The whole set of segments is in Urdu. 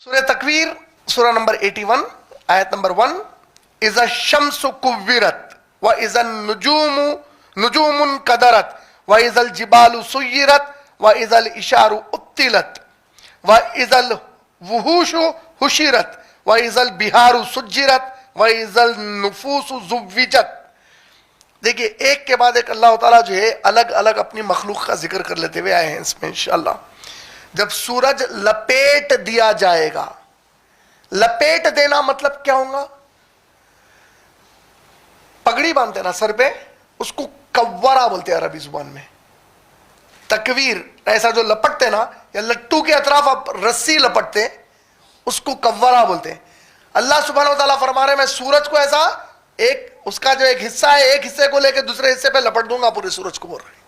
سورہ تکویر سورہ نمبر 81 آیت نمبر 1. اذا الشمس كورت واذا النجوم نجوم قدرت واذا الجبال سيرت واذا الاشار اطلت واذا الوحوش حشرت واذا البحار سجرت واذا النفوس زوجت. دیکھیے ایک کے بعد ایک اللہ تعالیٰ جو ہے الگ الگ اپنی مخلوق کا ذکر کر لیتے ہوئے آئے ہیں اس میں انشاءاللہ. جب سورج لپیٹ دیا جائے گا, لپیٹ دینا مطلب کیا ہوگا؟ پگڑی باندھتے نا سر پہ, اس کو کورا بولتے ہیں عربی زبان میں. تکویر ایسا جو لپٹتے نا, یا لٹو کے اطراف آپ رسی لپٹتے, اس کو کورا بولتے ہیں. اللہ سبحانہ و تعالیٰ فرما رہے میں سورج کو ایسا ایک اس کا جو ایک حصہ ہے, ایک حصے کو لے کے دوسرے حصے پہ لپٹ دوں گا پورے سورج کو, بول رہے ہیں.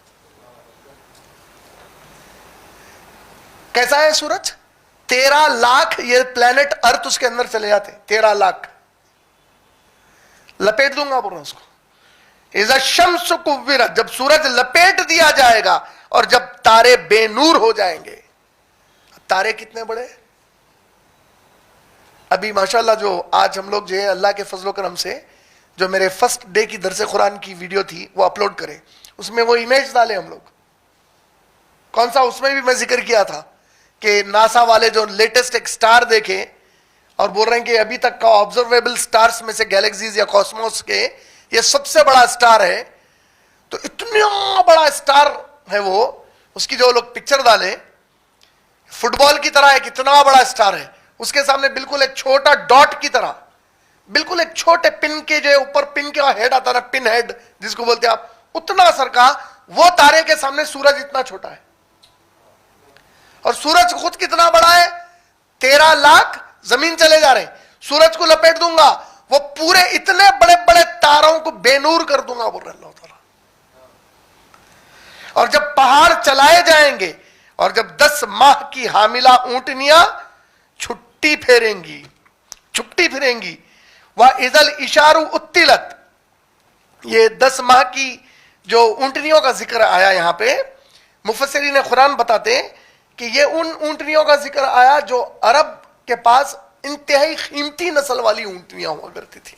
کیسا ہے سورج؟ 13 لاکھ یہ پلانٹ ارتھ اس کے اندر چلے جاتے, 13 لاکھ لپیٹ دوں گا پورا اس کو. اذا الشمس کورت, جب سورج لپیٹ دیا جائے گا اور جب تارے بے نور ہو جائیں گے. تارے کتنے بڑے, ابھی ماشاءاللہ جو آج ہم لوگ جو ہے اللہ کے فضل و کرم سے جو میرے فرسٹ ڈے کی درس قرآن کی ویڈیو تھی وہ اپلوڈ کرے, اس میں وہ امیج ڈالے ہم لوگ. کون سا؟ اس میں بھی میں ذکر کیا تھا کہ ناسا والے جو لیٹسٹ ایک سٹار دیکھے اور بول رہے ہیں کہ ابھی تک کا آبزرویبل سٹارز میں سے گیلیکسیز یا کاسموس کے یہ سب سے بڑا سٹار ہے. تو اتنا بڑا سٹار ہے وہ, اس کی جو لوگ پکچر ڈالے فٹ بال کی طرح ایک اتنا بڑا سٹار ہے, اس کے سامنے بالکل ایک چھوٹا ڈاٹ کی طرح, بالکل ایک چھوٹے پن کے جو اوپر پن کا ہیڈ آتا ہے نا, پن ہیڈ جس کو بولتے ہیں آپ, اتنا سر کا وہ تارے کے سامنے سورج اتنا چھوٹا ہے. اور سورج خود کتنا بڑا ہے, 13 لاکھ زمین چلے جا رہے ہیں. سورج کو لپیٹ دوں گا, وہ پورے اتنے بڑے بڑے تاروں کو بے نور کر دوں گا, بول رہے اللہ تعالیٰ. اور جب پہاڑ چلائے جائیں گے اور جب 10 ماہ کی حاملہ اونٹنیاں چھٹی پھیریں گی, چھٹی پھریں گی. وَإِذَا الْإِشَارُ اُطِّلَتْ, یہ 10 ماہ کی جو اونٹنیوں کا ذکر آیا یہاں پہ, مفسرین قرآن بتاتے ہیں کہ یہ ان اونٹنیوں کا ذکر آیا جو عرب کے پاس انتہائی قیمتی نسل والی اونٹنیاں ہوا کرتی تھی.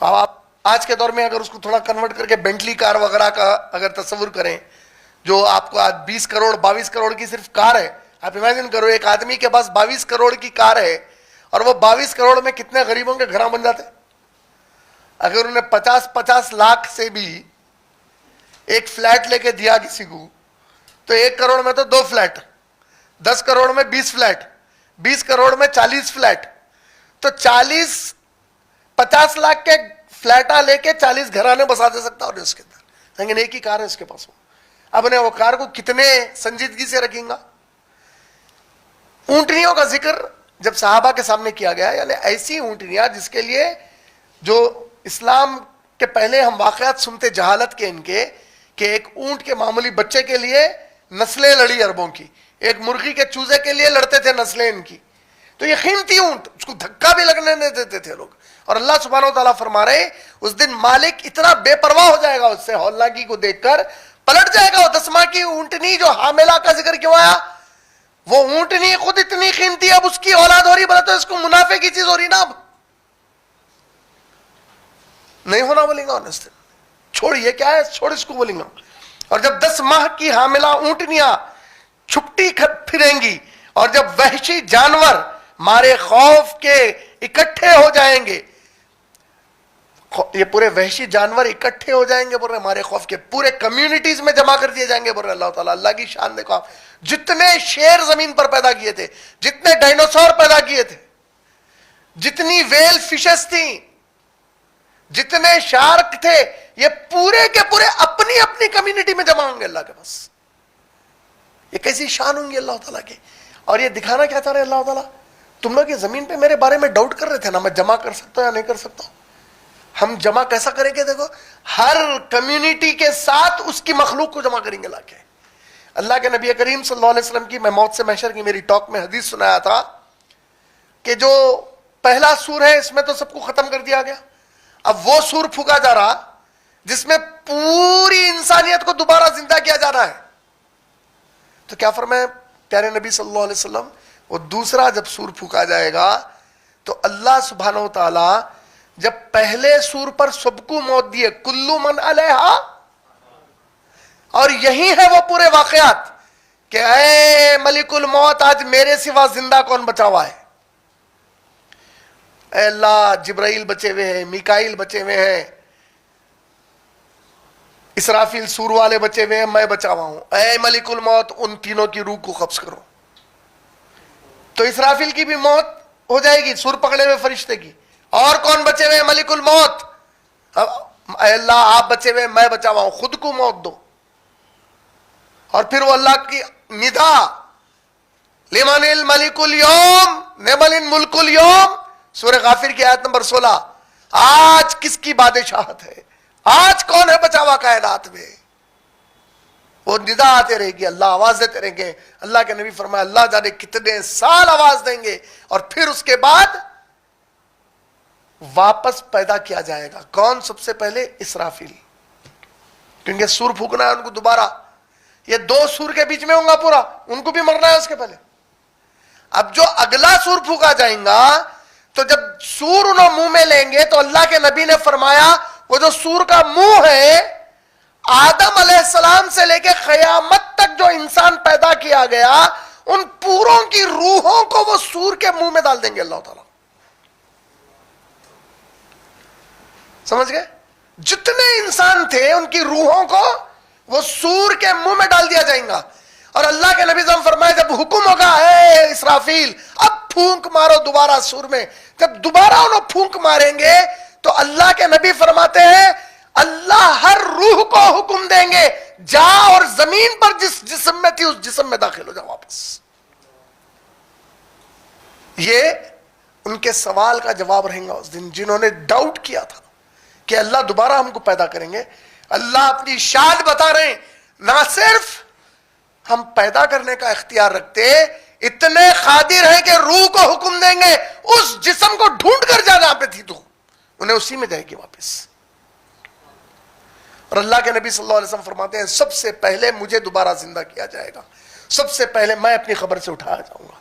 آپ آج کے دور میں اگر اس کو تھوڑا کنورٹ کر کے بینٹلی کار وغیرہ کا اگر تصور کریں, جو آپ کو آج 20 کروڑ 22 کروڑ کی صرف کار ہے, آپ امیجن کرو ایک آدمی کے پاس 22 کروڑ کی کار ہے اور وہ 22 کروڑ میں کتنے غریبوں کے گھر بن جاتے. اگر انہیں 50 لاکھ سے بھی ایک فلیٹ لے کے دیا کسی کو, تو 1 کروڑ میں تو 2 فلیٹ, 10 کروڑ میں 20 فلیٹ, 20 کروڑ میں 40 فلیٹ, تو 50 لاکھ کے فلیٹا لے کے 40 گھرانے بسا دے سکتا اور اس کے اندر, لیکن ایک ہی کار ہے اس کے پاس. اب نے وہ کار کو کتنے سنجیدگی سے رکھیں گا. اونٹنیوں کا ذکر جب صحابہ کے سامنے کیا گیا, یعنی ایسی اونٹنیاں جس کے لیے جو اسلام کے پہلے ہم واقعات سنتے جہالت کے ان کے, کہ ایک اونٹ کے معمولی بچے کے لیے نسلیں لڑی عربوں کی, ایک مرغی کے چوزے کے لیے لڑتے تھے نسلیں ان کی. تو یہ قیمتی اونٹ, اس کو دھکا بھی لگنے نہیں دیتے تھے لوگ. اور اللہ سبحانہ و تعالیٰ فرما رہے اس دن مالک اتنا بے پرواہ ہو جائے گا اس سے, ہولناکی کو دیکھ کر پلٹ جائے گا. وہ 10 ماہ کی اونٹنی جو حاملہ کا ذکر کیوں آیا, وہ اونٹنی خود اتنی قیمتی, اب اس کی اولاد ہو رہی, بولے تو اس کو منافع کی چیز ہو رہی نا, اب نہیں ہونا بولیں گا. چھوڑ, یہ کیا ہے, چھوڑ اس کو بولیں گا. اور جب 10 ماہ کی حاملہ اونٹنیاں چھپٹی پھریں گی اور جب وحشی جانور مارے خوف کے اکٹھے ہو جائیں گے, یہ پورے وحشی جانور اکٹھے ہو جائیں گے, بول رہے مارے خوف کے, پورے کمیونٹیز میں جمع کر دیے جائیں گے, بول رہے اللہ تعالیٰ. اللہ کی شان دیکھو آپ, جتنے شیر زمین پر پیدا کیے تھے, جتنے ڈائنوسور پیدا کیے تھے, جتنی ویل فشز تھیں, جتنے شارک تھے, یہ پورے کے پورے اپنی اپنی کمیونٹی میں جمع ہوں گے اللہ کے پاس. یہ کیسی شان ہوں گی اللہ تعالیٰ کی. اور یہ دکھانا کیا چاہ رہے اللہ تعالیٰ, تم لوگ یہ زمین پہ میرے بارے میں ڈاؤٹ کر رہے تھے نا, میں جمع کر سکتا ہوں یا نہیں کر سکتا ہوں. ہم جمع کیسا کریں گے, دیکھو ہر کمیونٹی کے ساتھ اس کی مخلوق کو جمع کریں گے لا کے. اللہ کے نبی کریم صلی اللہ علیہ وسلم کی, میں موت سے محشر کی میری ٹاک میں حدیث سنایا تھا کہ جو پہلا سور ہے اس میں تو سب کو ختم کر دیا گیا, اب وہ سور پھونکا جا رہا جس میں پوری انسانیت کو دوبارہ زندہ کیا جا رہا ہے. تو کیا فرمایا پیارے نبی صلی اللہ علیہ وسلم, وہ دوسرا جب سور پھونکا جائے گا تو اللہ سبحانہ و تعالی جب پہلے سور پر سب کو موت دیے کلو من علیہا، اور یہی ہے وہ پورے واقعات کہ اے ملک الموت آج میرے سوا زندہ کون بچا ہوا ہے؟ اے اللہ جبرائیل بچے ہوئے ہیں، میکائیل بچے ہوئے ہیں، اسرافیل سور والے بچے ہوئے ہیں، میں بچا ہوا ہوں، اے ملک الموت ان تینوں کی روح کو قبض کرو۔ تو اسرافیل کی بھی موت ہو جائے گی سور پکڑے ہوئے فرشتے کی، اور کون بچے ہوئے ہیں؟ ملک الموت۔ اے اللہ آپ بچے ہوئے میں بچا ہوا ہوں، خود کو موت دو۔ اور پھر وہ اللہ کی ندا لمن الملک اليوم لمن الملک اليوم، سورہ غافر کی آیت نمبر 16، آج کس کی بادشاہت ہے، آج کون ہے بچا ہوا کائنات میں؟ وہ ندا آتے رہے گی، اللہ آواز دیتے رہیں گے۔ اللہ کے نبی فرمایا اللہ جانے کتنے سال آواز دیں گے، اور پھر اس کے بعد واپس پیدا کیا جائے گا۔ کون؟ سب سے پہلے اسرافیل، کیونکہ سور پھونکنا ہے ان کو دوبارہ، یہ دو سور کے بیچ میں ہوں گا پورا، ان کو بھی مرنا ہے اس کے پہلے۔ اب جو اگلا سور پھونکا جائیں گا تو جب سور انہوں منہ میں لیں گے تو اللہ کے نبی نے فرمایا وہ جو سور کا منہ ہے، آدم علیہ السلام سے لے کے قیامت تک جو انسان پیدا کیا گیا ان پوروں کی روحوں کو وہ سور کے منہ میں ڈال دیں گے اللہ تعالیٰ۔ سمجھ گئے؟ جتنے انسان تھے ان کی روحوں کو وہ سور کے منہ میں ڈال دیا جائیں گا۔ اور اللہ کے نبی صلی اللہ علیہ وسلم فرمائے جب حکم ہوگا اے اسرافیل اب پھونک مارو دوبارہ سور میں، جب دوبارہ انہوں پھونک ماریں گے تو اللہ کے نبی فرماتے ہیں اللہ ہر روح کو حکم دیں گے جا اور زمین پر جس جسم میں تھی اس جسم میں داخل ہو جا واپس۔ یہ ان کے سوال کا جواب رہے گا اس دن، جنہوں نے ڈاؤٹ کیا تھا کہ اللہ دوبارہ ہم کو پیدا کریں گے۔ اللہ اپنی شان بتا رہے ہیں، نہ صرف ہم پیدا کرنے کا اختیار رکھتے، اتنے قادر ہیں کہ روح کو حکم دیں گے اس جسم کو ڈھونڈ کر جا جہاں پہ تھی تو انہیں اسی میں جائے گی واپس۔ اور اللہ کے نبی صلی اللہ علیہ وسلم فرماتے ہیں سب سے پہلے مجھے دوبارہ زندہ کیا جائے گا، سب سے پہلے میں اپنی خبر سے اٹھایا جاؤں گا۔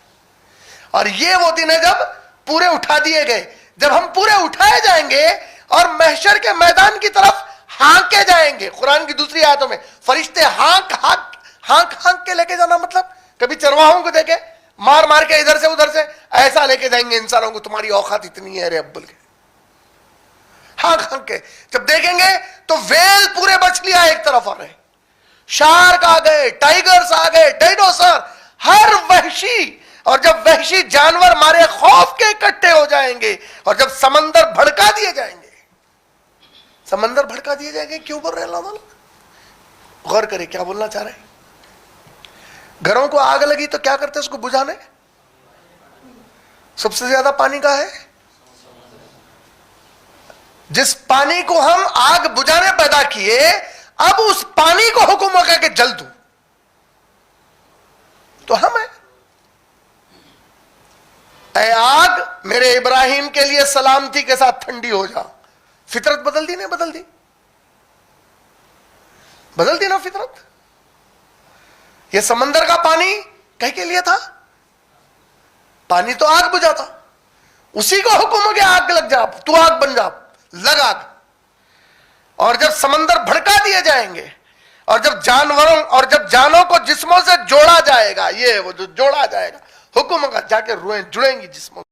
اور یہ وہ دن ہے جب پورے اٹھا دیے گئے، جب ہم پورے اٹھائے جائیں گے اور محشر کے میدان کی طرف ہانکے جائیں گے۔ قرآن کی دوسری آیتوں میں فرشتے ہانک ہانک ہانک ہانک کے لے کے جانا، مطلب کبھی چرواہوں کو دیکھے مار مار کے ادھر سے ادھر سے ایسا لے کے جائیں گے انسانوں کو، تمہاری اوقات اتنی ہے رے ابل کے، ہانک ہانک کے جب دیکھیں گے تو ویل پورے مچھلیاں ایک طرف آ رہے، شارک آ گئے، ٹائیگرز آ گئے، ڈائنوسر، ہر وحشی، اور جب وحشی جانور مارے خوف کے اکٹھے ہو جائیں گے، اور جب سمندر بھڑکا دیے جائیں گے، سمندر بھڑکا دیے جائیں گے، کیوں بول رہے ہیں اللہ تعالیٰ؟ غور کرے کیا بولنا چاہ رہے ہیں۔ گھروں کو آگ لگی تو کیا کرتے اس کو بجھانے؟ سب سے زیادہ پانی کا ہے، جس پانی کو ہم آگ بجھانے پیدا کیے اب اس پانی کو حکم ہو گیا کہ جل دو، تو ہم ہیں اے آگ میرے ابراہیم کے لیے سلامتی کے ساتھ ٹھنڈی ہو جا۔ فطرت بدل دی نہیں بدل دی؟ بدل دی نا فطرت۔ یہ سمندر کا پانی کہہ کے لیا تھا، پانی تو آگ بجھاتا، اسی کو حکم ہو گیا آگ لگ جا، تو آگ بن جا، لگ آگ۔ اور جب سمندر بھڑکا دیے جائیں گے اور جب جانوروں اور جب جانوں کو جسموں سے جوڑا جائے گا، یہ وہ جو جوڑا جائے گا، حکم ہوگا جا کے روحیں جڑیں گی جسموں